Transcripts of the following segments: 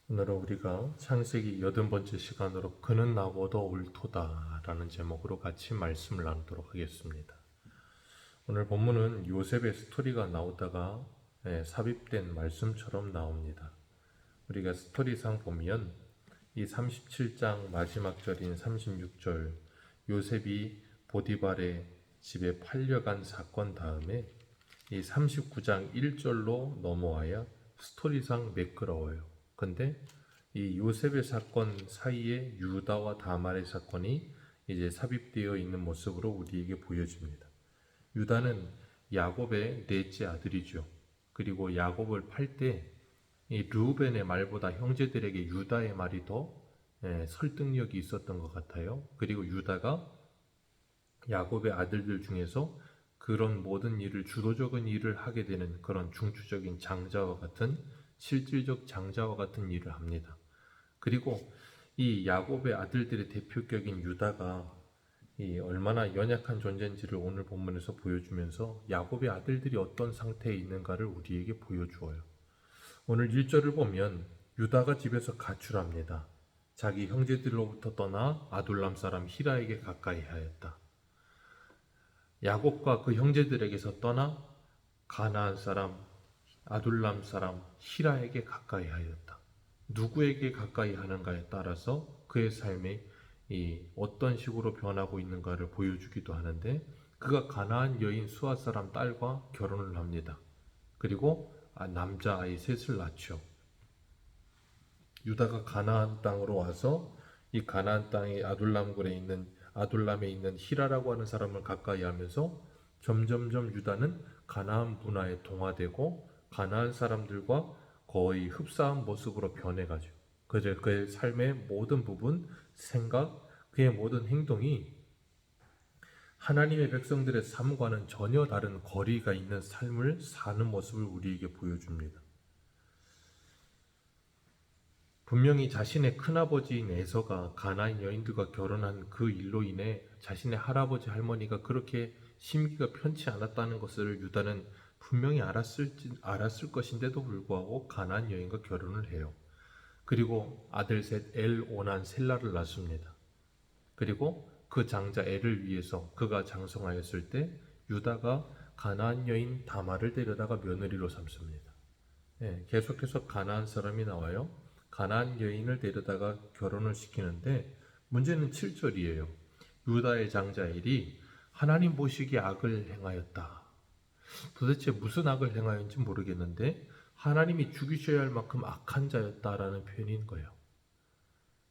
오늘은 우리가 창세기 80번째 시간으로 그는 나보다 옳도다 라는 제목으로 같이 말씀을 나누도록 하겠습니다. 오늘 본문은 요셉의 스토리가 나오다가 삽입된 말씀처럼 나옵니다. 우리가 스토리상 보면 이 37장 마지막 절인 36절 요셉이 보디발의 집에 팔려간 사건 다음에 이 39장 1절로 넘어와야 스토리상 매끄러워요. 근데 이 요셉의 사건 사이에 유다와 다말의 사건이 이제 삽입되어 있는 모습으로 우리에게 보여집니다. 유다는 야곱의 넷째 아들이죠. 그리고 야곱을 팔 때 이 르우벤의 말보다 형제들에게 유다의 말이 더 설득력이 있었던 것 같아요. 그리고 유다가 야곱의 아들들 중에서 그런 모든 일을 주도적인 일을 하게 되는 그런 중추적인 장자와 같은 실질적 장자와 같은 일을 합니다. 그리고 이 야곱의 아들들의 대표격인 유다가 이 얼마나 연약한 존재인지를 오늘 본문에서 보여주면서 야곱의 아들들이 어떤 상태에 있는가를 우리에게 보여주어요. 오늘 1절을 보면 유다가 집에서 가출합니다. 자기 형제들로부터 떠나 아둘람 사람 히라에게 가까이 하였다. 야곱과 그 형제들에게서 떠나 가나안 사람 아둘람 사람 히라에게 가까이 하였다. 누구에게 가까이 하는가에 따라서 그의 삶이 어떤 식으로 변하고 있는가를 보여주기도 하는데, 그가 가나안 여인 수아 사람 딸과 결혼을 합니다. 그리고 남자아이 셋을 낳죠. 유다가 가나안 땅으로 와서 이 가나안 땅의 아둘람에 있는 히라라고 하는 사람을 가까이 하면서 점점점 유다는 가나안 문화에 동화되고 가나안 사람들과 거의 흡사한 모습으로 변해가죠. 그저 그의 삶의 모든 부분, 생각, 그의 모든 행동이 하나님의 백성들의 삶과는 전혀 다른 거리가 있는 삶을 사는 모습을 우리에게 보여줍니다. 분명히 자신의 큰아버지인 에서가 가나안 여인들과 결혼한 그 일로 인해 자신의 할아버지 할머니가 그렇게 심기가 편치 않았다는 것을 유다는 분명히 알았을 것인데도 불구하고 가나안 여인과 결혼을 해요. 그리고 아들 셋 엘, 오난, 셀라를 낳습니다. 그리고 그 장자 엘을 위해서 그가 장성하였을 때 유다가 가나안 여인 다말을 데려다가 며느리로 삼습니다. 계속해서 가나안 사람이 나와요. 가나안 여인을 데려다가 결혼을 시키는데 문제는 7절이에요. 유다의 장자 엘이 하나님 보시기에 악을 행하였다. 도대체 무슨 악을 행하였는지 모르겠는데 하나님이 죽이셔야 할 만큼 악한 자였다라는 표현인 거예요.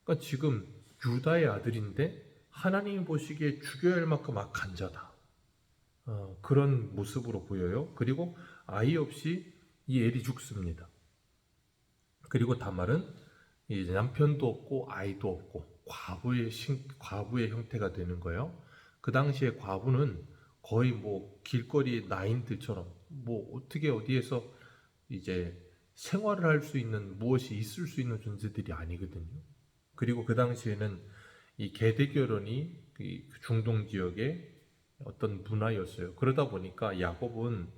그러니까 지금 유다의 아들인데 하나님이 보시기에 죽여야 할 만큼 악한 자다. 그런 모습으로 보여요. 그리고 아이 없이 이 엘이 죽습니다. 그리고 다말은 이제 남편도 없고 아이도 없고 과부의 형태가 되는 거예요. 그 당시에 과부는 거의 뭐 길거리 나인들처럼 뭐 어떻게 어디에서 이제 생활을 할 수 있는 무엇이 있을 수 있는 존재들이 아니거든요. 그리고 그 당시에는 이 계대 결혼이 중동 지역의 어떤 문화였어요. 그러다 보니까 야곱은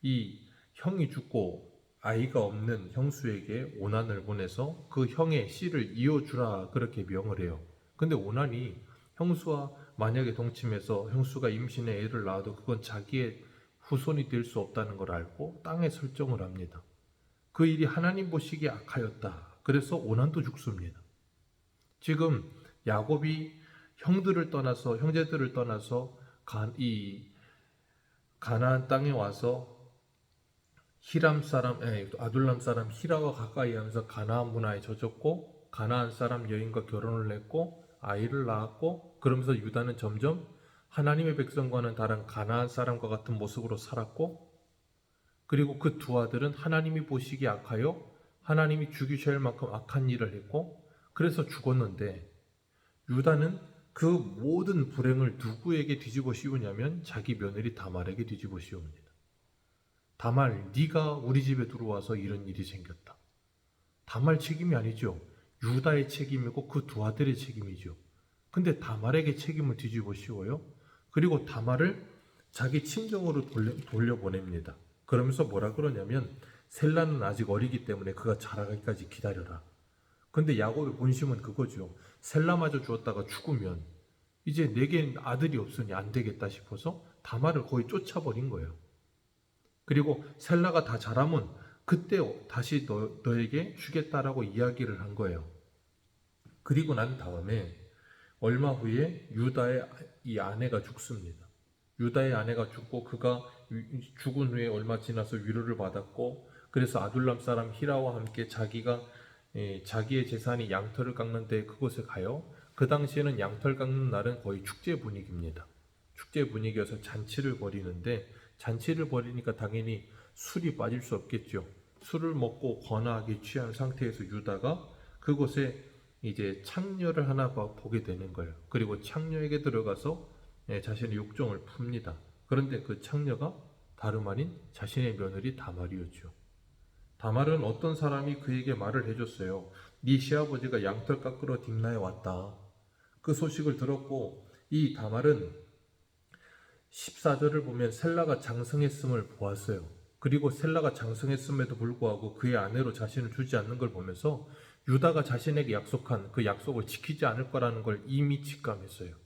이 형이 죽고 아이가 없는 형수에게 오난을 보내서 그 형의 씨를 이어주라 그렇게 명을 해요. 근데 오난이 형수와 만약에 동침해서 형수가 임신해 애를 낳아도 그건 자기의 후손이 될 수 없다는 걸 알고 땅에 설정을 합니다. 그 일이 하나님 보시기에 악하였다. 그래서 오난도 죽습니다. 지금 야곱이 형제들을 떠나서 이 가나안 땅에 와서 아둘람 사람 히라와 가까이 하면서 가나안 문화에 젖었고 가나안 사람 여인과 결혼을 했고 아이를 낳았고, 그러면서 유다는 점점 하나님의 백성과는 다른 가나안 사람과 같은 모습으로 살았고, 그리고 그 두 아들은 하나님이 보시기에 악하여 하나님이 죽이셔야 할 만큼 악한 일을 했고 그래서 죽었는데, 유다는 그 모든 불행을 누구에게 뒤집어 씌우냐면 자기 며느리 다말에게 뒤집어 씌웁니다. 다말, 네가 우리 집에 들어와서 이런 일이 생겼다. 다말 책임이 아니죠. 유다의 책임이고 그 두 아들의 책임이죠. 근데 다말에게 책임을 뒤집어 씌워요. 그리고 다말을 자기 친정으로 돌려보냅니다. 그러면서 뭐라 그러냐면 셀라는 아직 어리기 때문에 그가 자라기까지 기다려라. 근데 야곱의 본심은 그거죠. 셀라마저 주었다가 죽으면 이제 내겐 아들이 없으니 안 되겠다 싶어서 다말을 거의 쫓아버린 거예요. 그리고 셀라가 다 자라면 그때 다시 너에게 주겠다라고 이야기를 한 거예요. 그리고 난 다음에 얼마 후에 유다의 이 아내가 죽습니다. 유다의 아내가 죽고 그가 죽은 후에 얼마 지나서 위로를 받았고, 그래서 아둘람 사람 히라와 함께 자기의 재산이 양털을 깎는 데 그곳에 가요. 그 당시에는 양털 깎는 날은 거의 축제 분위기입니다. 축제 분위기여서 잔치를 벌이는데, 잔치를 벌이니까 당연히 술이 빠질 수 없겠죠. 술을 먹고 거나하게 취한 상태에서 유다가 그곳에 이제 창녀를 하나 보게 되는 거예요. 그리고 창녀에게 들어가서 자신의 욕정을 풉니다. 그런데 그 창녀가 다름 아닌 자신의 며느리 다말이었죠. 다말은 어떤 사람이 그에게 말을 해줬어요. 네 시아버지가 양털 깎으러 딥나에 왔다. 그 소식을 들었고, 이 다말은 14절을 보면 셀라가 장성했음을 보았어요. 그리고 셀라가 장성했음에도 불구하고 그의 아내로 자신을 주지 않는 걸 보면서 유다가 자신에게 약속한 그 약속을 지키지 않을 거라는 걸 이미 직감했어요.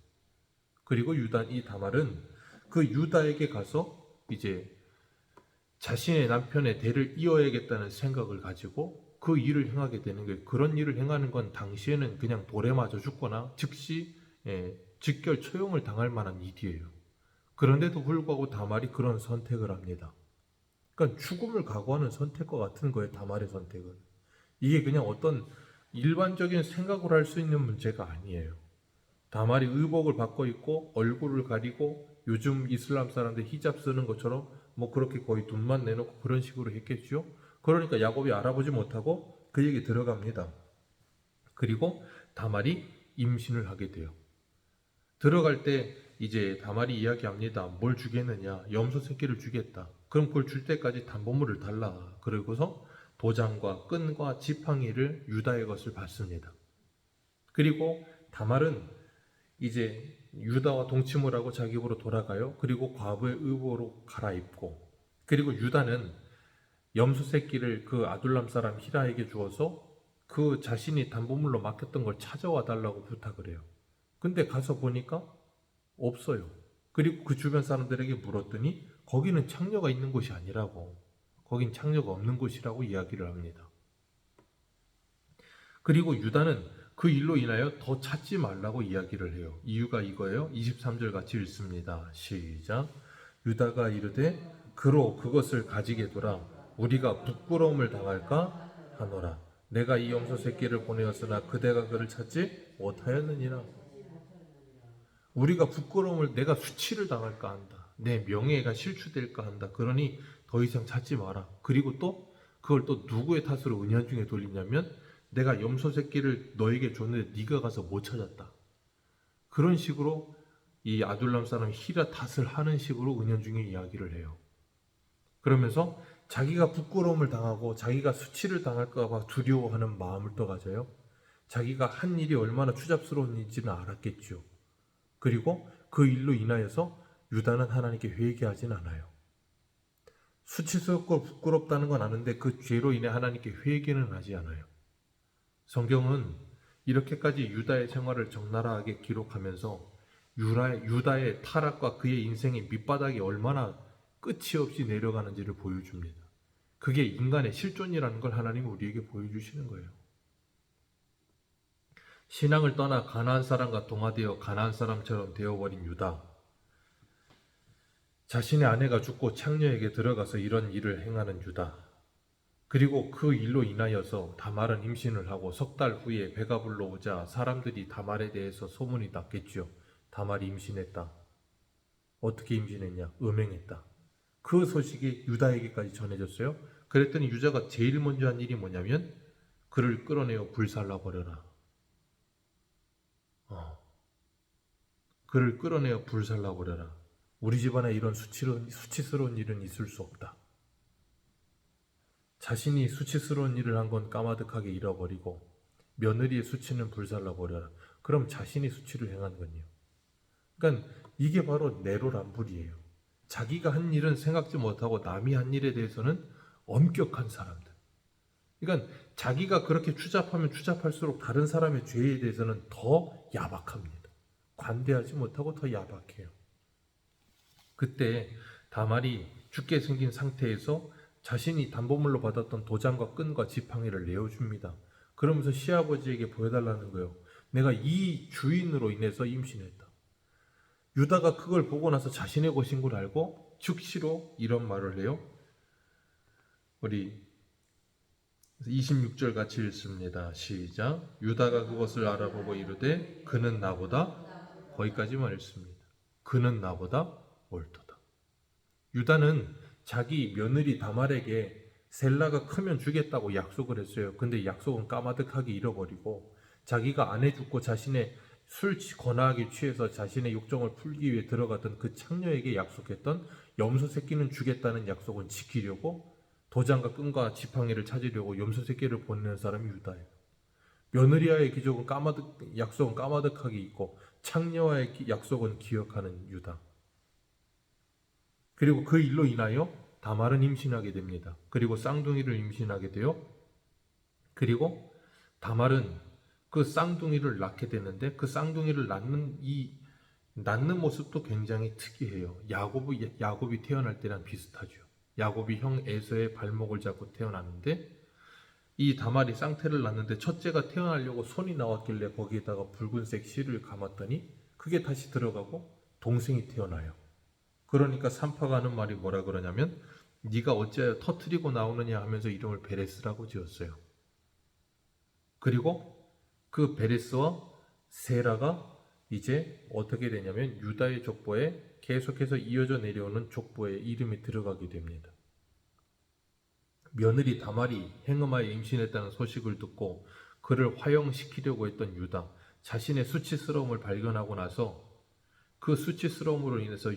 그리고 이 다말은 그 유다에게 가서 이제 자신의 남편의 대를 이어야겠다는 생각을 가지고 그 일을 행하게 되는 거예요. 그런 일을 행하는 건 당시에는 그냥 돌에 맞아 죽거나 즉시 직결 처형을 당할 만한 일이에요. 그런데도 불구하고 다말이 그런 선택을 합니다. 그러니까 죽음을 각오하는 선택과 같은 거예요. 다말의 선택은. 이게 그냥 어떤 일반적인 생각으로 할 수 있는 문제가 아니에요. 다말이 의복을 바꿔 입고 얼굴을 가리고 요즘 이슬람 사람들 히잡 쓰는 것처럼 뭐 그렇게 거의 눈만 내놓고 그런 식으로 했겠죠. 그러니까 야곱이 알아보지 못하고 그에게 들어갑니다. 그리고 다말이 임신을 하게 돼요. 들어갈 때 이제 다말이 이야기합니다. 뭘 주겠느냐? 염소 새끼를 주겠다. 그럼 그걸 줄 때까지 담보물을 달라. 그러고서 도장과 끈과 지팡이를 유다의 것을 받습니다. 그리고 다말은 이제 유다와 동침을 하고 자기 집으로 돌아가요. 그리고 과부의 의복으로 갈아입고, 그리고 유다는 염소 새끼를 그 아둘람 사람 히라에게 주어서 그 자신이 담보물로 맡겼던 걸 찾아와 달라고 부탁을 해요. 근데 가서 보니까 없어요. 그리고 그 주변 사람들에게 물었더니 거기는 창녀가 있는 곳이 아니라고, 거긴 창녀가 없는 곳이라고 이야기를 합니다. 그리고 유다는 그 일로 인하여 더 찾지 말라고 이야기를 해요. 이유가 이거예요. 23절 같이 읽습니다. 시작. 유다가 이르되 그로 그것을 가지게 두라. 우리가 부끄러움을 당할까 하노라. 내가 이 염소 새끼를 보내었으나 그대가 그를 찾지 못하였느니라. 우리가 부끄러움을, 내가 수치를 당할까 한다. 내 명예가 실추될까 한다. 그러니 더 이상 찾지 마라. 그리고 또 그걸 또 누구의 탓으로 은연중에 돌리냐면 내가 염소 새끼를 너에게 줬는데 네가 가서 못 찾았다. 그런 식으로 이 아둘람 사람 히라 탓을 하는 식으로 은연중에 이야기를 해요. 그러면서 자기가 부끄러움을 당하고 자기가 수치를 당할까 봐 두려워하는 마음을 또 가져요. 자기가 한 일이 얼마나 추잡스러운 일인지는 알았겠죠. 그리고 그 일로 인하여서 유다는 하나님께 회개하진 않아요. 수치스럽고 부끄럽다는 건 아는데 그 죄로 인해 하나님께 회개는 하지 않아요. 성경은 이렇게까지 유다의 생활을 적나라하게 기록하면서 유다의 타락과 그의 인생의 밑바닥이 얼마나 끝이 없이 내려가는지를 보여줍니다. 그게 인간의 실존이라는 걸 하나님이 우리에게 보여주시는 거예요. 신앙을 떠나 가나안 사람과 동화되어 가나안 사람처럼 되어버린 유다. 자신의 아내가 죽고 창녀에게 들어가서 이런 일을 행하는 유다. 그리고 그 일로 인하여서 다말은 임신을 하고 석 달 후에 배가 불러오자 사람들이 다말에 대해서 소문이 났겠죠. 다말이 임신했다. 어떻게 임신했냐? 음행했다. 그 소식이 유다에게까지 전해졌어요. 그랬더니 유다가 제일 먼저 한 일이 뭐냐면 그를 끌어내어 불살라버려라. 그를 끌어내어 불살라버려라. 우리 집안에 이런 수치스러운 일은 있을 수 없다. 자신이 수치스러운 일을 한 건 까마득하게 잃어버리고 며느리의 수치는 불살라버려라. 그럼 자신이 수치를 행한 건요. 그러니까 이게 바로 내로남불이에요. 자기가 한 일은 생각지 못하고 남이 한 일에 대해서는 엄격한 사람들. 그러니까 자기가 그렇게 추잡하면 추잡할수록 다른 사람의 죄에 대해서는 더 야박합니다. 관대하지 못하고 더 야박해요. 그때 다말이 죽게 생긴 상태에서 자신이 담보물로 받았던 도장과 끈과 지팡이를 내어줍니다. 그러면서 시아버지에게 보여달라는 거예요. 내가 이 주인으로 인해서 임신했다. 유다가 그걸 보고 나서 자신의 것인 걸 알고 즉시로 이런 말을 해요. 우리 26절 같이 읽습니다. 시작. 유다가 그것을 알아보고 이르되 그는 나보다, 거기까지만 읽습니다. 그는 나보다 옳도다. 유다는 자기 며느리 다말에게 셀라가 크면 주겠다고 약속을 했어요. 근데 약속은 까마득하게 잃어버리고 자기가 아내 죽고 자신의 술 권하게 취해서 자신의 욕정을 풀기 위해 들어갔던 그 창녀에게 약속했던 염소 새끼는 주겠다는 약속은 지키려고 도장과 끈과 지팡이를 찾으려고 염소 새끼를 보내는 사람이 유다예요. 며느리와의 기적은 약속은 까마득하게 잊고 창녀와의 약속은 기억하는 유다. 그리고 그 일로 인하여 다말은 임신하게 됩니다. 그리고 쌍둥이를 임신하게 돼요. 그리고 다말은 그 쌍둥이를 낳게 되는데 그 쌍둥이를 낳는 모습도 굉장히 특이해요. 야곱이 태어날 때랑 비슷하죠. 야곱이 형 에서의 발목을 잡고 태어났는데 이 다말이 쌍태를 낳는데 첫째가 태어나려고 손이 나왔길래 거기에다가 붉은색 실을 감았더니 그게 다시 들어가고 동생이 태어나요. 그러니까 산파가 하는 말이 뭐라 그러냐면 네가 어째 터트리고 나오느냐 하면서 이름을 베레스라고 지었어요. 그리고 그 베레스와 세라가 이제 어떻게 되냐면 유다의 족보에 계속해서 이어져 내려오는 족보에 이름이 들어가게 됩니다. 며느리 다말이 행음하여 임신했다는 소식을 듣고 그를 화형시키려고 했던 유다, 자신의 수치스러움을 발견하고 나서 그 수치스러움으로 인해서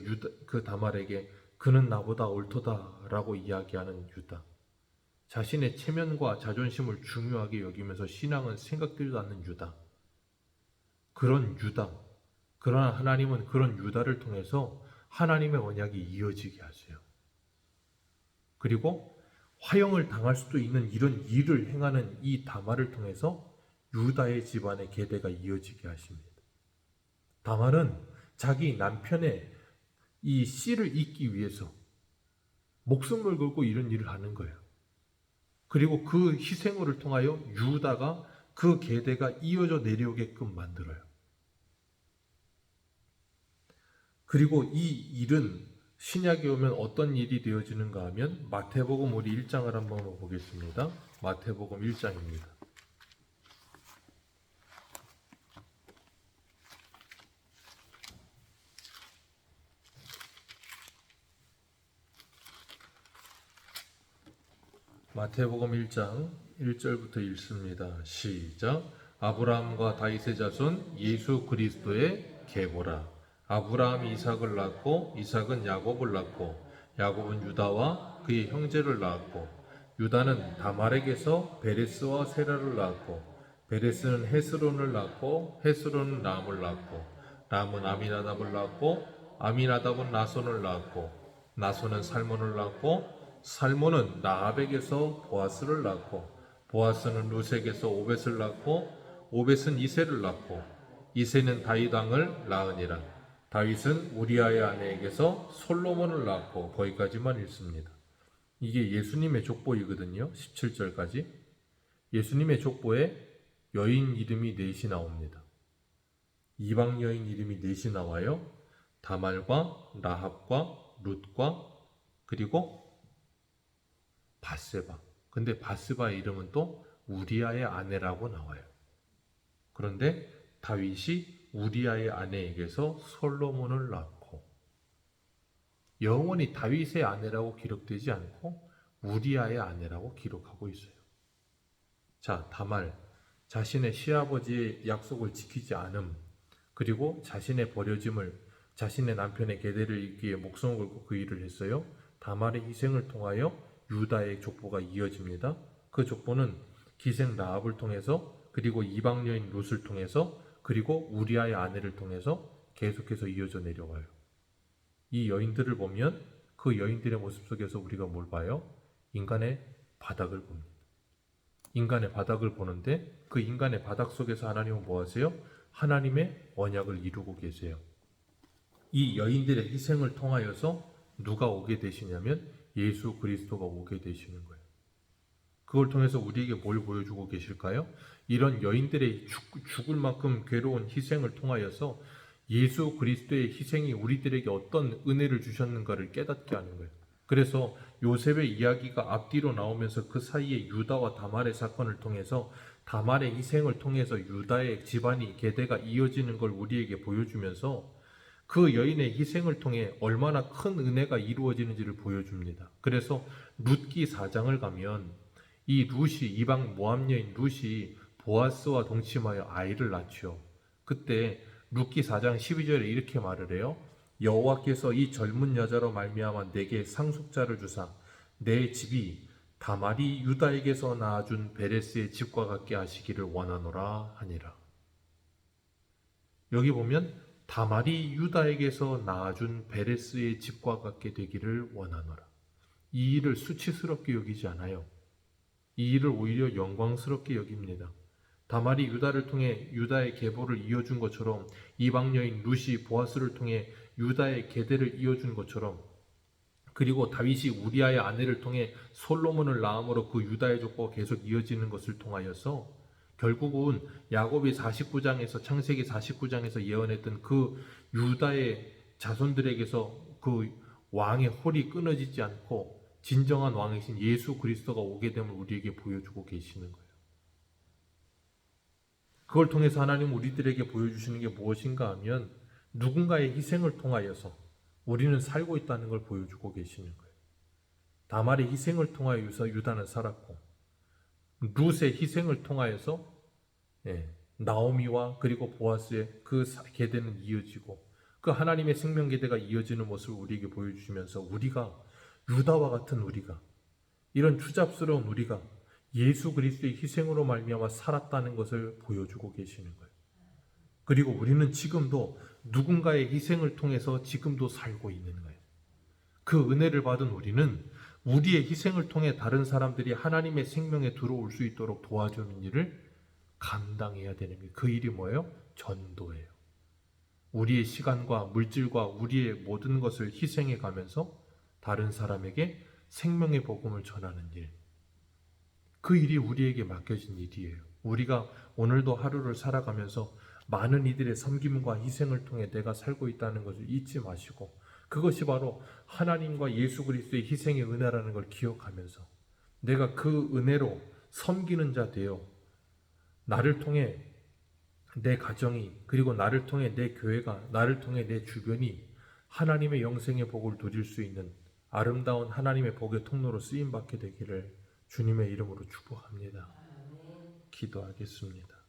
그 다말에게 그는 나보다 옳도다라고 이야기하는 유다. 자신의 체면과 자존심을 중요하게 여기면서 신앙은 생각되지도 않는 유다. 그런 유다. 그러나 하나님은 그런 유다를 통해서 하나님의 언약이 이어지게 하세요. 그리고 화형을 당할 수도 있는 이런 일을 행하는 이 다말을 통해서 유다의 집안의 계대가 이어지게 하십니다. 다말은 자기 남편의 이 씨를 잇기 위해서 목숨을 걸고 이런 일을 하는 거예요. 그리고 그 희생을 통하여 유다가 그 계대가 이어져 내려오게끔 만들어요. 그리고 이 일은 신약에 오면 어떤 일이 되어지는가 하면 마태복음 우리 1장을 한번 보겠습니다. 마태복음 1장입니다. 마태복음 1장 1절부터 읽습니다. 시작. 아브라함과 다윗의 자손 예수 그리스도의 계보라. 아브라함이 이삭을 낳고 이삭은 야곱을 낳고 야곱은 유다와 그의 형제를 낳았고 유다는 다말에게서 베레스와 세라를 낳았고 베레스는 헤스론을 낳고 헤스론은 람을 낳고 람은 아미나답을 낳고 아미나답은 나손을 낳았고 나손은 살몬을 낳고 살몬은 라합에게서 보아스를 낳고 보아스는 룻에게서 오벳을 낳고 오벳은 이새를 낳고 이새는 다윗 왕을 낳으니라. 다윗은 우리아의 아내에게서 솔로몬을 낳고 거기까지만 읽습니다. 이게 예수님의 족보이거든요. 17절까지. 예수님의 족보에 여인 이름이 넷이 나옵니다. 이방 여인 이름이 넷이 나와요. 다말과 라합과 룻과 그리고 바세바. 근데 바세바의 이름은 또 우리아의 아내라고 나와요. 그런데 다윗이 우리아의 아내에게서 솔로몬을 낳고 영원히 다윗의 아내라고 기록되지 않고 우리아의 아내라고 기록하고 있어요. 자, 다말, 자신의 시아버지의 약속을 지키지 않음, 그리고 자신의 버려짐을 자신의 남편의 계대를 잇기 위해 목숨을 걸고 그 일을 했어요. 다말의 희생을 통하여 유다의 족보가 이어집니다. 그 족보는 기생 라합을 통해서 그리고 이방 여인 룻을 통해서 그리고 우리아의 아내를 통해서 계속해서 이어져 내려와요. 이 여인들을 보면 그 여인들의 모습 속에서 우리가 뭘 봐요? 인간의 바닥을 봅니다. 인간의 바닥을 보는데 그 인간의 바닥 속에서 하나님은 뭐 하세요? 하나님의 언약을 이루고 계세요. 이 여인들의 희생을 통하여서 누가 오게 되시냐면 예수 그리스도가 오게 되시는 거예요. 그걸 통해서 우리에게 뭘 보여주고 계실까요? 이런 여인들의 죽을 만큼 괴로운 희생을 통하여서 예수 그리스도의 희생이 우리들에게 어떤 은혜를 주셨는가를 깨닫게 하는 거예요. 그래서 요셉의 이야기가 앞뒤로 나오면서 그 사이에 유다와 다말의 사건을 통해서 다말의 희생을 통해서 유다의 집안이 계대가 이어지는 걸 우리에게 보여주면서 그 여인의 희생을 통해 얼마나 큰 은혜가 이루어지는지를 보여줍니다. 그래서 룻기 4장을 가면 이 룻이 이방 모압 여인 룻이 보아스와 동침하여 아이를 낳죠. 그때 룻기 4장 12절에 이렇게 말을 해요. 여호와께서 이 젊은 여자로 말미암아 내게 상속자를 주사 내 집이 다말이 유다에게서 낳아준 베레스의 집과 같게 하시기를 원하노라 하니라. 여기 보면 다말이 유다에게서 낳아준 베레스의 집과 같게 되기를 원하노라. 이 일을 수치스럽게 여기지 않아요. 이 일을 오히려 영광스럽게 여깁니다. 다말이 유다를 통해 유다의 계보를 이어준 것처럼 이방 여인 룻이 보아스를 통해 유다의 계대를 이어준 것처럼 그리고 다윗이 우리아의 아내를 통해 솔로몬을 낳음으로 그 유다의 족보가 계속 이어지는 것을 통하여서 결국은 야곱이 49장에서 창세기 49장에서 예언했던 그 유다의 자손들에게서 그 왕의 홀이 끊어지지 않고 진정한 왕이신 예수 그리스도가 오게 됨을 우리에게 보여주고 계시는 거예요. 그걸 통해서 하나님 우리들에게 보여주시는 게 무엇인가 하면 누군가의 희생을 통하여서 우리는 살고 있다는 걸 보여주고 계시는 거예요. 다말의 희생을 통하여서 유다는 살았고 룻의 희생을 통하여서 나오미와 그리고 보아스의 그 계대는 이어지고 그 하나님의 생명 계대가 이어지는 모습을 우리에게 보여주시면서 우리가 유다와 같은 우리가 이런 추잡스러운 우리가 예수 그리스도의 희생으로 말미암아 살았다는 것을 보여주고 계시는 거예요. 그리고 우리는 지금도 누군가의 희생을 통해서 지금도 살고 있는 거예요. 그 은혜를 받은 우리는 우리의 희생을 통해 다른 사람들이 하나님의 생명에 들어올 수 있도록 도와주는 일을 감당해야 되는 거예요. 그 일이 뭐예요? 전도예요. 우리의 시간과 물질과 우리의 모든 것을 희생해 가면서 다른 사람에게 생명의 복음을 전하는 일. 그 일이 우리에게 맡겨진 일이에요. 우리가 오늘도 하루를 살아가면서 많은 이들의 섬김과 희생을 통해 내가 살고 있다는 것을 잊지 마시고 그것이 바로 하나님과 예수 그리스도의 희생의 은혜라는 걸 기억하면서 내가 그 은혜로 섬기는 자 되어 나를 통해 내 가정이 그리고 나를 통해 내 교회가 나를 통해 내 주변이 하나님의 영생의 복을 누릴 수 있는 아름다운 하나님의 복의 통로로 쓰임받게 되기를 주님의 이름으로 축복합니다. 기도하겠습니다.